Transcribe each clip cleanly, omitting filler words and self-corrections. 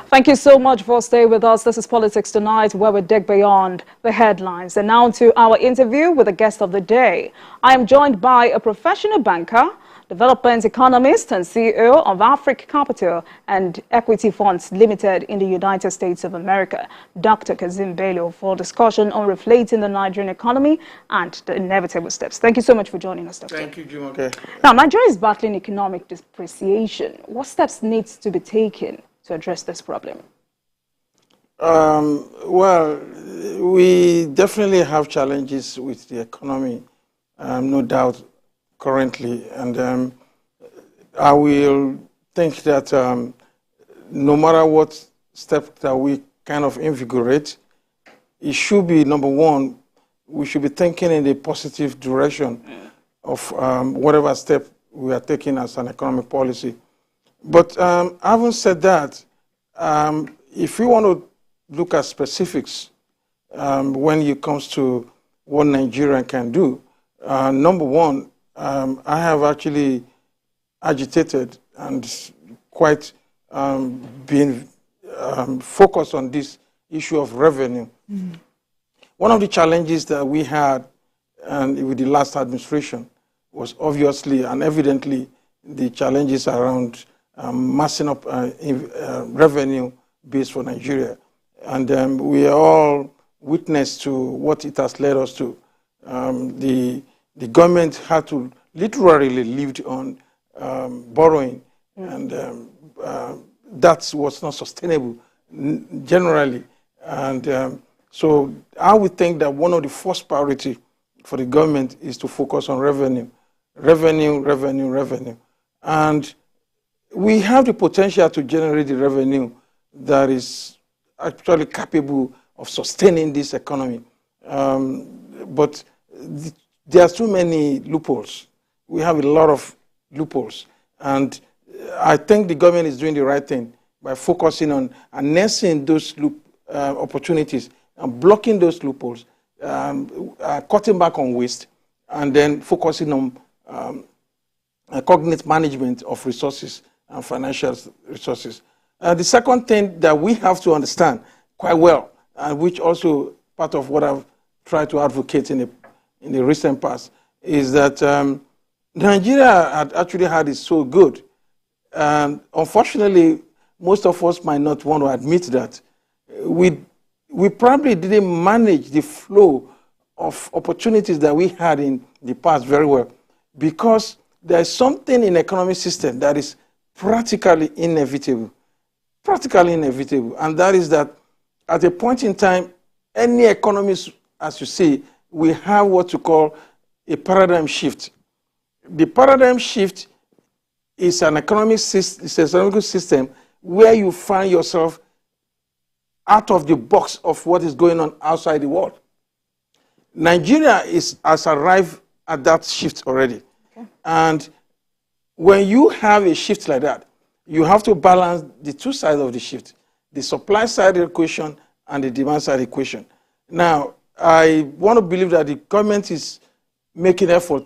Thank you so much for staying with us. This is Politics Tonight, where we dig beyond the headlines. And now to our interview with the guest of the day. I am joined by a professional banker, development economist and CEO of Africa Capital and Equity Funds Limited in the United States of America, Dr. Kazeem Bello, for discussion on reflating the Nigerian economy and the inevitable steps. Thank you so much for joining us, Dr. Thank you, Jim. Okay. Now, Nigeria is battling economic depreciation. What steps need to be taken to address this problem? Well, we definitely have challenges with the economy, no doubt, currently. And I will think that no matter what step that we kind of invigorate, it should be, number one, we should be thinking in the positive direction of whatever step we are taking as an economic policy. But having said that, if we want to look at specifics when it comes to what Nigeria can do, number one, I have actually agitated and quite been focused on this issue of revenue. Mm-hmm. One of the challenges that we had with the last administration was obviously and evidently the challenges around massing up revenue base for Nigeria. And we are all witness to what it has led us to. The government had to literally live on borrowing, and that was not sustainable generally. And so I would think that one of the first priority for the government is to focus on revenue. And we have the potential to generate the revenue that is actually capable of sustaining this economy. But there are too many loopholes. We have a lot of loopholes. And I think the government is doing the right thing by focusing on harnessing those opportunities and blocking those loopholes, cutting back on waste, and then focusing on cognate management of resources and financial resources. The second thing that we have to understand quite well, and which also part of what I've tried to advocate in the recent past, is that Nigeria had actually had it so good. And unfortunately, most of us might not want to admit that. We probably didn't manage the flow of opportunities that we had in the past very well, because there's something in the economic system that is practically inevitable. And that is that at a point in time, any economies, as you see, we have what you call a paradigm shift. The paradigm shift is an economic system where you find yourself out of the box of what is going on outside the world. Nigeria has arrived at that shift already. Okay. And when you have a shift like that, you have to balance the two sides of the shift, the supply side equation and the demand side equation. Now, I want to believe that the government is making effort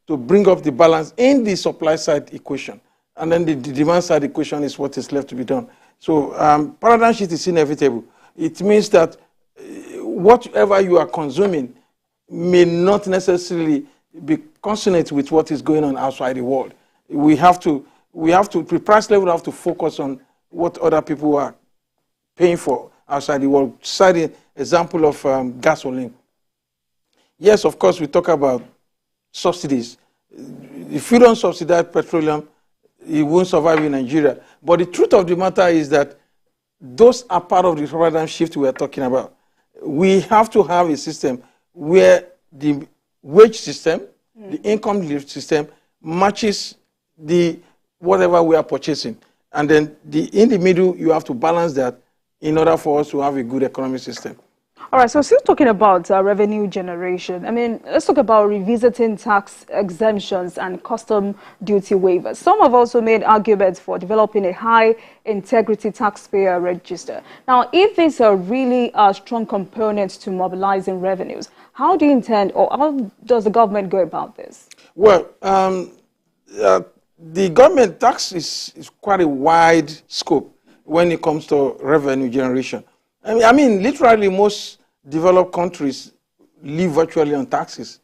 to bring up the balance in the supply side equation. And then the demand side equation is what is left to be done. So paradigm shift is inevitable. It means that whatever you are consuming may not necessarily be consonant with what is going on outside the world. We have to, the price level have to focus on what other people are paying for outside the world. Cite an example of gasoline. Yes, of course, we talk about subsidies. If you don't subsidize petroleum, it won't survive in Nigeria. But the truth of the matter is that those are part of the paradigm shift we are talking about. We have to have a system where the wage system, the income system, matches the whatever we are purchasing. And then in the middle, you have to balance that in order for us to have a good economic system. All right, so still talking about revenue generation, I mean, let's talk about revisiting tax exemptions and custom duty waivers. Some have also made arguments for developing a high-integrity taxpayer register. Now, if these are really strong components to mobilizing revenues, how do you intend, or how does the government go about this? Well, the government tax is quite a wide scope. when it comes to revenue generation. I mean, literally most developed countries live virtually on taxes.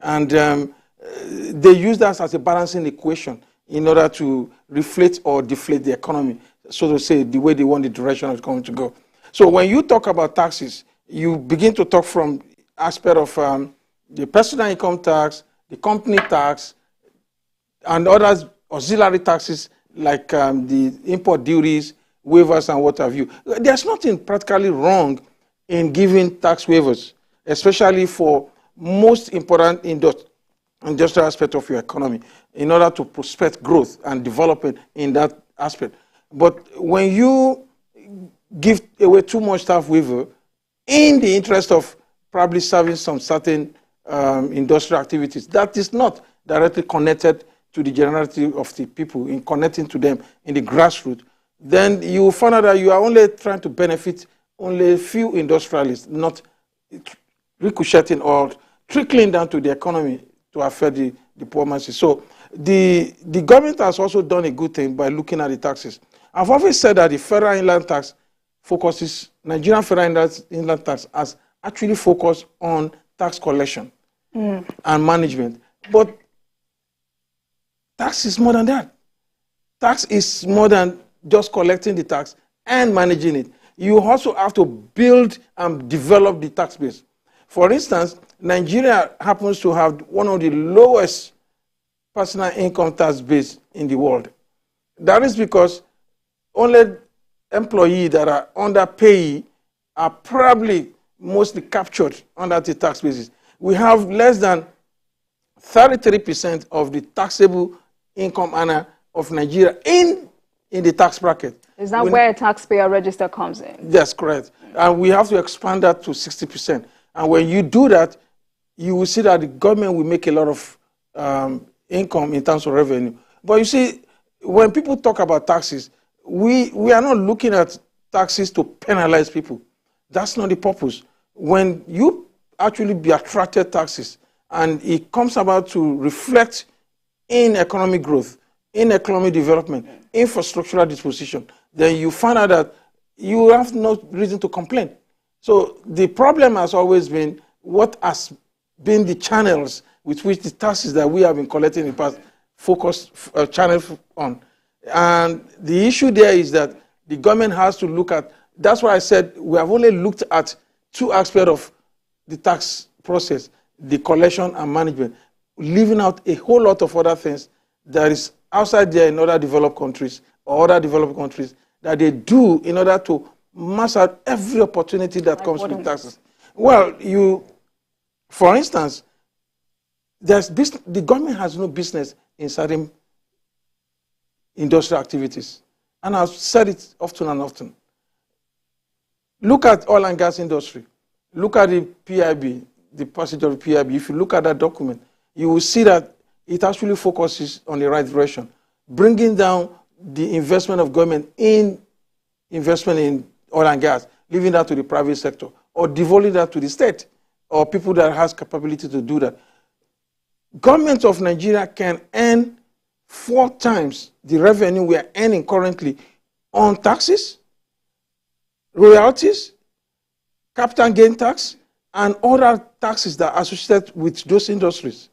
And they use that as a balancing equation in order to reflate or deflate the economy, so to say, the way they want the direction of the economy to go. So when you talk about taxes, you begin to talk from aspect of the personal income tax, the company tax, and other auxiliary taxes like the import duties, waivers, and what have you. There's nothing practically wrong in giving tax waivers, especially for most important industrial aspect of your economy, in order to prospect growth and development in that aspect. But when you give away too much tax waiver in the interest of probably serving some certain industrial activities, that is not directly connected to the generality of the people, in connecting to them in the grassroots, then you will find out that you are only trying to benefit only a few industrialists, not ricocheting or trickling down to the economy to affect the poor masses. So the government has also done a good thing by looking at the taxes. I've always said that the federal inland tax focuses, Nigerian federal inland tax has actually focused on tax collection and management. But tax is more than that. Tax is more than just collecting the tax and managing it. You also have to build and develop the tax base. For instance, Nigeria happens to have one of the lowest personal income tax base in the world. That is because only employees that are underpaid are probably mostly captured under the tax basis. We have less than 33% of the taxable income earner of Nigeria in the tax bracket. Is that where a taxpayer register comes in? That's correct. And we have to expand that to 60%. And when you do that, you will see that the government will make a lot of income in terms of revenue. But you see, when people talk about taxes, we are not looking at taxes to penalize people. That's not the purpose. When you actually be attracted taxes, and it comes about to reflect in economic growth, in economic development, infrastructural disposition, then you find out that you have no reason to complain. So the problem has always been what has been the channels with which the taxes that we have been collecting in the past focus channel on. And the issue there is that the government has to look at, that's why I said we have only looked at two aspects of the tax process, the collection and management, leaving out a whole lot of other things that is outside there in other developed countries or other developed countries that they do in order to mass out every opportunity that comes with taxes. Well, for instance, the government has no business in certain industrial activities. And I've said it often and often. Look at oil and gas industry. Look at the PIB, the passage of the PIB. If you look at that document, you will see that it actually focuses on the right direction, bringing down the investment of government in investment in oil and gas, leaving that to the private sector, or devolving that to the state, or people that has capability to do that. Government of Nigeria can earn 4 times the revenue we are earning currently on taxes, royalties, capital gain tax, and other taxes that are associated with those industries.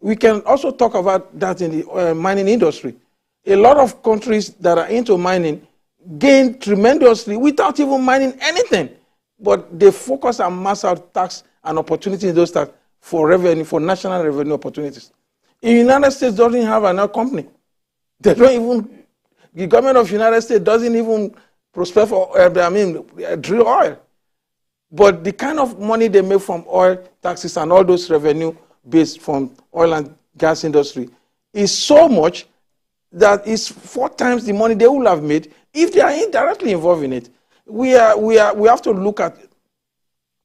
We can also talk about that in the mining industry. A lot of countries that are into mining gain tremendously without even mining anything, but they focus on mass out tax and opportunity in those tax for revenue, for national revenue opportunities. In the United States doesn't have another company. They don't even, the government of the United States doesn't even prospect for, drill oil. But the kind of money they make from oil taxes and all those revenue based from oil and gas industry is so much that it's 4 times the money they would have made if they are indirectly involved in it. We have to look at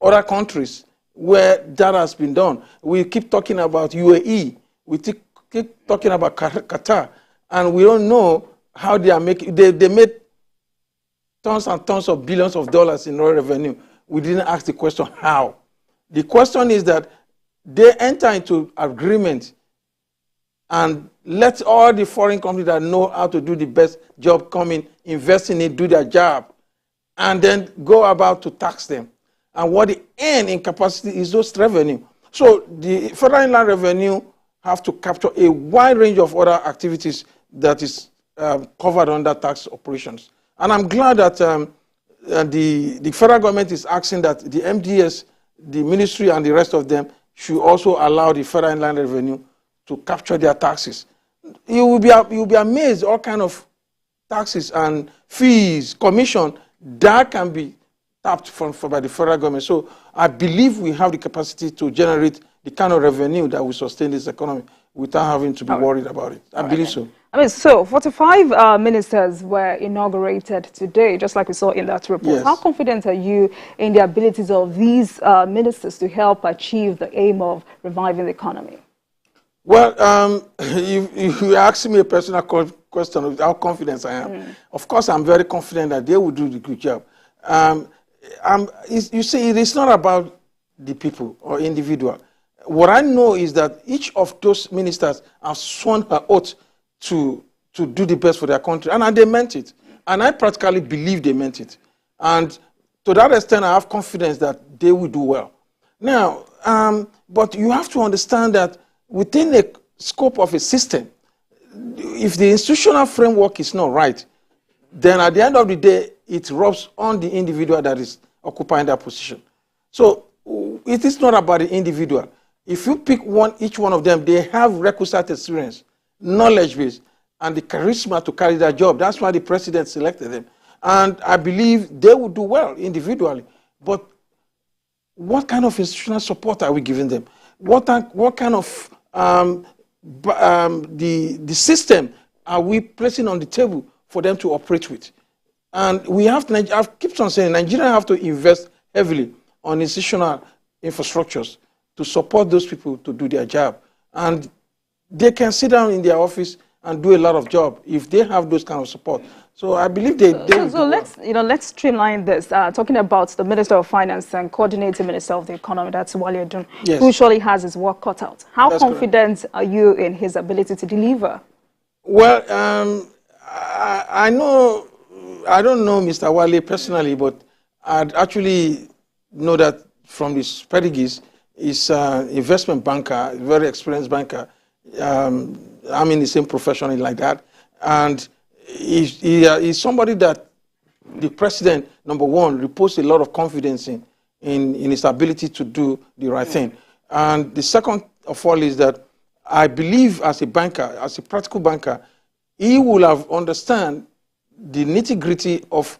other countries where that has been done. We keep talking about UAE. We keep talking about Qatar. And we don't know how they are making. They made tons and tons of billions of dollars in oil revenue. We didn't ask the question how. The question is that they enter into agreement and let all the foreign companies that know how to do the best job come in, invest in it, do their job, and then go about to tax them. And what they earn in capacity is those revenue. So the federal inland revenue have to capture a wide range of other activities that is covered under tax operations. And I'm glad that the federal government is asking that the MDS, the ministry, and the rest of them should also allow the federal inland revenue to capture their taxes. You will be amazed all kind of taxes and fees, commission that can be tapped by the federal government. So I believe we have the capacity to generate the kind of revenue that will sustain this economy without having to be worried about it. I believe so. I mean, so 45 ministers were inaugurated today, just like we saw in that report. Yes. How confident are you in the abilities of these ministers to help achieve the aim of reviving the economy? Well, you asked me a personal question of how confident I am. Of course, I'm very confident that they will do the good job. You see, it is not about the people or individual. What I know is that each of those ministers have sworn her oath to do the best for their country, and they meant it. And I practically believe they meant it. And to that extent, I have confidence that they will do well. Now, but you have to understand that within the scope of a system, if the institutional framework is not right, then at the end of the day, it rubs on the individual that is occupying that position. So it is not about the individual. If you pick each one of them, they have requisite experience, knowledge base, and the charisma to carry that job. That's why the president selected them. And I believe they will do well individually. But what kind of institutional support are we giving them? What kind of the system are we placing on the table for them to operate with? And we have to, I keep on saying, Nigeria have to invest heavily on institutional infrastructures to support those people to do their job. And they can sit down in their office and do a lot of job if they have those kind of support. So I believe they will so let's streamline this. Talking about the Minister of Finance and Coordinating Minister of the Economy, that's Wale Edun, yes, who surely has his work cut out. How that's confident correct. are you in his ability to deliver? Well, I don't know Mr. Wale personally, but I actually know that from his pedigrees, he's an investment banker, very experienced banker. I'm in the same profession like that. And he's somebody that the president, number one, reposed a lot of confidence in his ability to do the right thing. And the second of all is that I believe as a banker, as a practical banker, he will have understand the nitty-gritty of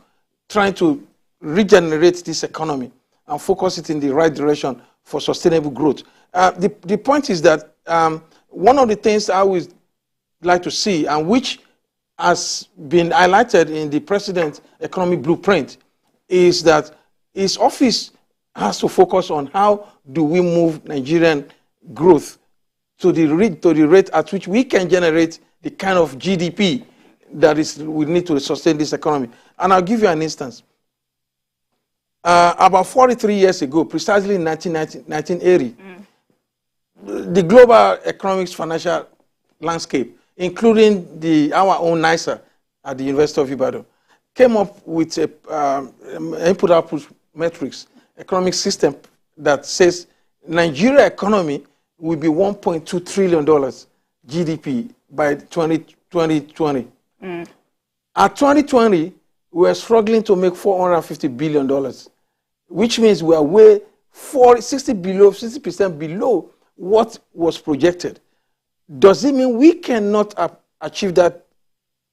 trying to regenerate this economy and focus it in the right direction for sustainable growth. The point is that one of the things I would like to see, and which has been highlighted in the President's economic blueprint, is that his office has to focus on how do we move Nigerian growth to the rate at which we can generate the kind of GDP that we need to sustain this economy. And I'll give you an instance. About 43 years ago, precisely in 1980, the global economics financial landscape, including our own NISA at the University of Ibadan, came up with input-output metrics, economic system that says Nigeria economy will be $1.2 trillion GDP by 2020. At 2020, we are struggling to make $450 billion, which means we are way 60% below what was projected. Does it mean we cannot achieve that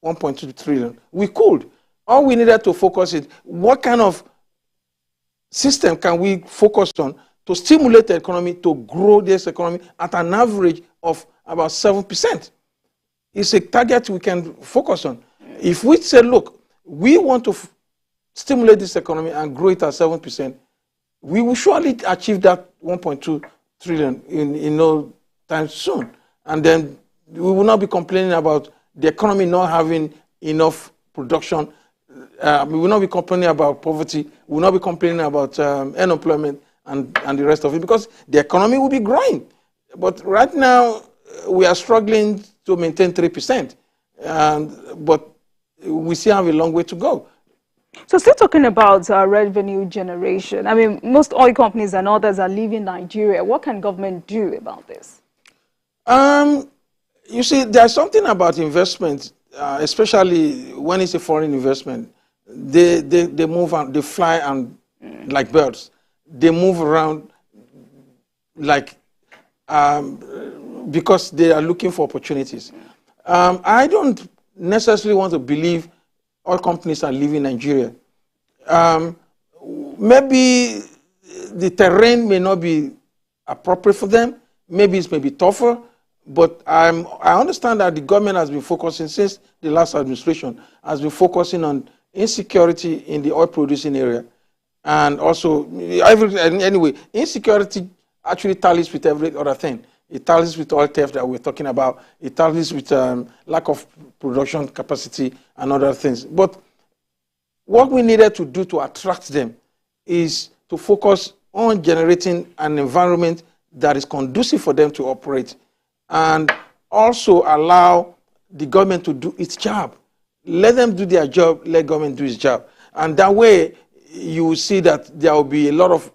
1.2 trillion? We could. All we needed to focus is what kind of system can we focus on to stimulate the economy, to grow this economy at an average of about 7%. It's a target we can focus on. If we say, look, we want to stimulate this economy and grow it at 7%, we will surely achieve that 1.2 trillion in no time soon. And then we will not be complaining about the economy not having enough production. We will not be complaining about poverty. We will not be complaining about unemployment and the rest of it, because the economy will be growing. But right now, we are struggling to maintain 3%, but we still have a long way to go. So still talking about revenue generation, I mean, most oil companies and others are leaving Nigeria. What can government do about this? You see, there's something about investment, especially when it's a foreign investment. They move and they fly and like birds. They move around like because they are looking for opportunities. I don't necessarily want to believe all companies are leaving Nigeria. Maybe the terrain may not be appropriate for them. Maybe it may be tougher. But I understand that the government has been focusing, since the last administration, has been focusing on insecurity in the oil producing area. And also, anyway, insecurity actually tallies with every other thing. It tallies with oil theft that we're talking about. It tallies with lack of production capacity and other things. But what we needed to do to attract them is to focus on generating an environment that is conducive for them to operate, and also allow the government to do its job. Let them do their job, let government do its job. And that way, you will see that there will be a lot of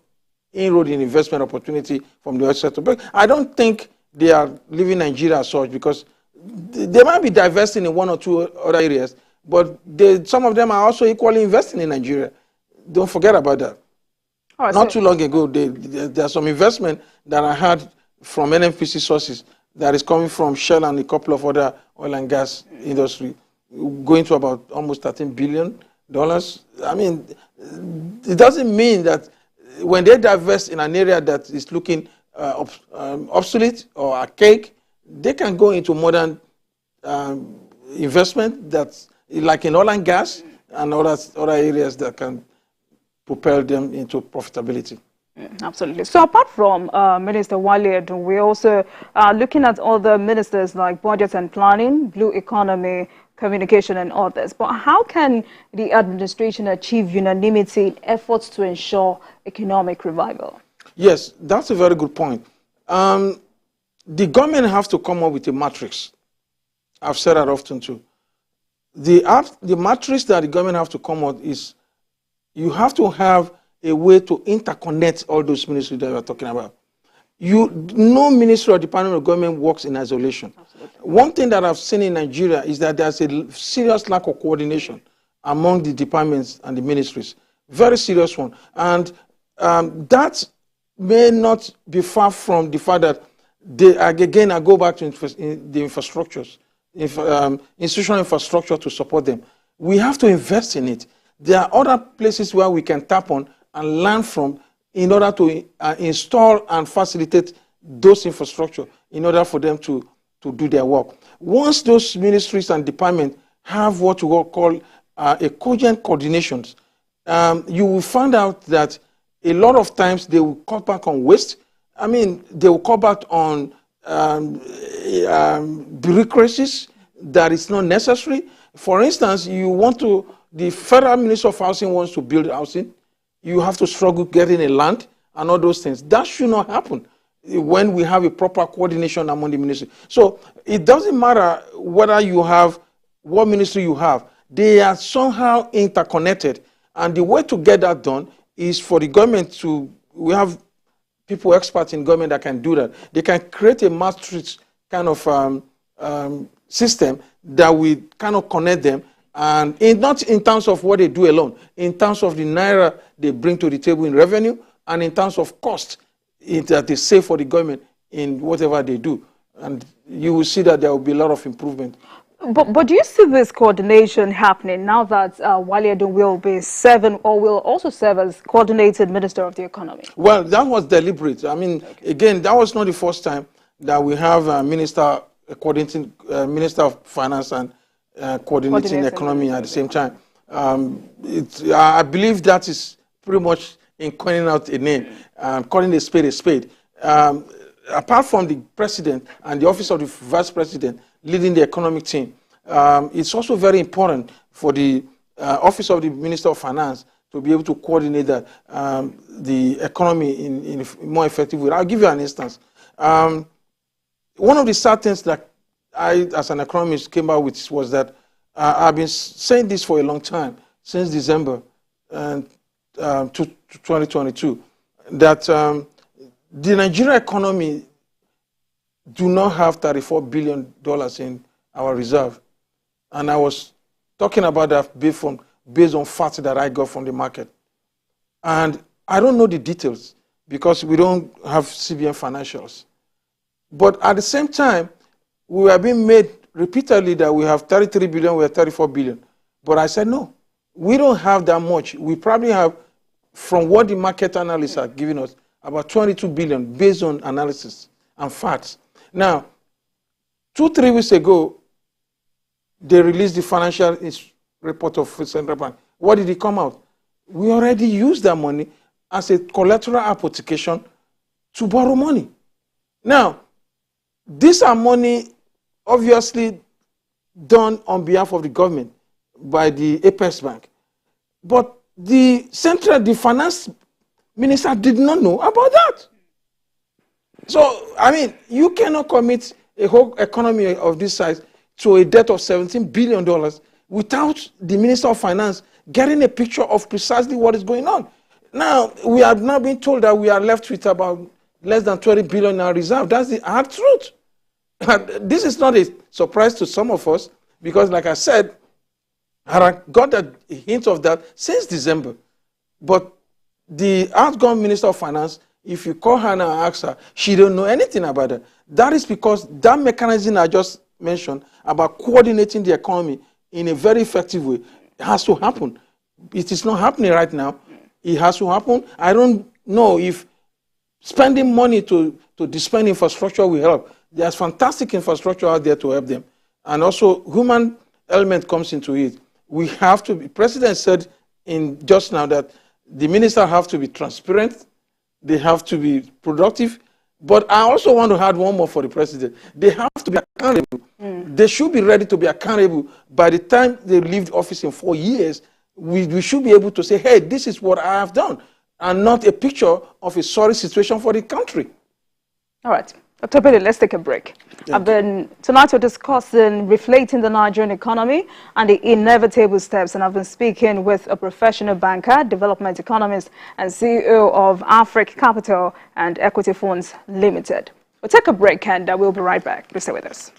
inroad in investment opportunity from the oil sector. But I don't think they are leaving Nigeria as such, because they might be divesting in one or two other areas, but some of them are also equally investing in Nigeria. Don't forget about that. Right, Not too long ago, there's some investment that I had from NNPC sources that is coming from Shell and a couple of other oil and gas industry, going to about almost $13 billion. I mean, it doesn't mean that when they divest in an area that is looking obsolete or archaic, they can go into modern investment that's like in oil and gas and other areas that can propel them into profitability. Absolutely. So apart from Minister Wale, we're also looking at other ministers like budget and planning, blue economy, communication and others. But how can the administration achieve unanimity in efforts to ensure economic revival? Yes, that's a very good point. The government has to come up with a matrix. I've said that often too. The matrix that the government has to come up is, you have to have a way to interconnect all those ministries that we're talking about. No ministry or department of government works in isolation. Absolutely. One thing that I've seen in Nigeria is that there's a serious lack of coordination among the departments and the ministries. Very serious one. And that may not be far from the fact that I go back to the infrastructures, institutional infrastructure to support them. We have to invest in it. There are other places where we can tap on and learn from in order to install and facilitate those infrastructure in order for them to do their work. Once those ministries and departments have what we call a cogent coordination, you will find out that a lot of times they will cut back on waste. I mean, they will cut back on bureaucracies that is not necessary. For instance, the Federal Ministry of Housing wants to build housing. You have to struggle getting a land and all those things. That should not happen when we have a proper coordination among the ministry. So it doesn't matter whether you have, what ministry you have. They are somehow interconnected. And the way to get that done is for the government we have people, experts in government that can do that. They can create a matrix kind of system that will kind of connect them, and not in terms of what they do alone, in terms of the naira they bring to the table in revenue, and in terms of cost that they save for the government in whatever they do. And you will see that there will be a lot of improvement. But do you see this coordination happening now that Wale will be serving, or will also serve as coordinated Minister of the Economy? Well, that was deliberate. I mean, again, that was not the first time that we have a Minister of Finance and coordinating economy at the same time. I believe that is pretty much in coining out a name, calling a spade. Apart from the president and the office of the vice president leading the economic team, it's also very important for the office of the Minister of Finance to be able to coordinate the economy in a more effective way. I'll give you an instance. one of the sad things that I, as an economist, came out with was that I've been saying this for a long time, since December to 2022, that the Nigerian economy do not have $34 billion in our reserve. And I was talking about that based on facts that I got from the market. And I don't know the details because we don't have CBN financials. But at the same time, we are being made repeatedly that we have 33 billion, we have 34 billion. But I said, no, we don't have that much. We probably have, from what the market analysts are giving us, about 22 billion based on analysis and facts. Now, 2-3 weeks ago, they released the financial report of the Central Bank. What did it come out? We already used that money as a collateral application to borrow money. Now, these are money obviously done on behalf of the government by the Apex Bank. But the finance minister did not know about that. So, I mean, you cannot commit a whole economy of this size to a debt of $17 billion without the Minister of Finance getting a picture of precisely what is going on. Now, we have now been told that we are left with about less than 20 billion in our reserve. That's the hard truth. And this is not a surprise to some of us because, like I said, I got a hint of that since December. But the outgoing Minister of Finance, if you call her and ask her, she don't know anything about it. That is because that mechanism I just mentioned about coordinating the economy in a very effective way has to happen. It is not happening right now. It has to happen. I don't know if spending money to disband infrastructure will help. There's fantastic infrastructure out there to help them. And also, human element comes into it. We have to be, President said just now that the minister have to be transparent, they have to be productive, but I also want to add one more for the president. They have to be accountable. They should be ready to be accountable. By the time they leave the office in 4 years, we should be able to say, hey, this is what I have done, and not a picture of a sorry situation for the country. All right. Dr. Bello, let's take a break. Tonight we're discussing reflating the Nigerian economy and the inevitable steps, and I've been speaking with a professional banker, development economist, and CEO of Africa Capital and Equity Funds Limited. We'll take a break and we'll be right back. Please stay with us.